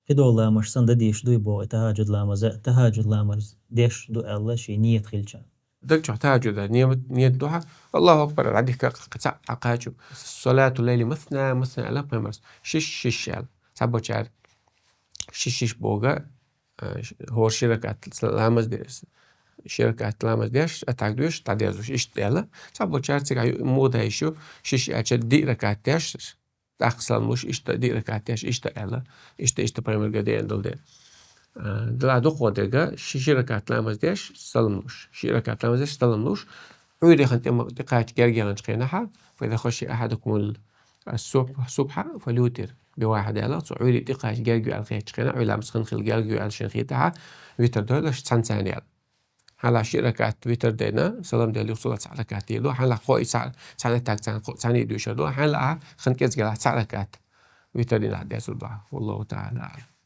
كده والله مش صند ديش دو يبو تهاجد لامرز ديش دو الله شي نية خلشان دك تحتاج نية دوها الله أكبر عندك قطع عقاجو صلاة الليل مثنى ألا بمرس شش يال سبب شعر شش بوجا هو شركة لامز ديش أتعدوش تعديزوش يلا سبب شعر تيجي مودا يشو شش أشد دي ركعت ديش أقصى مش دي ركعت ديش يلا بريمير قدين دول دلع دقوة دقة شركة لامز ديش سلموش شركة لامز ديش سلموش عودي خنت أما دقائق جرجلا نشقينها فإذا خش أحدكم الصبح فليوتر بواحد على عودي دقائق جرجو على خير شقينا عودي لامس خنخل جرجو على شنخيتها ويتر دولش تسانساني على هلا شركة تويتر دينا سلام ديالي وصلت على كاتيلو هلا خوي سنة تاك سنة دوشة دو هلا خنكز جلا سعر كات ويتر دينا عدي والله تعالى أعلم.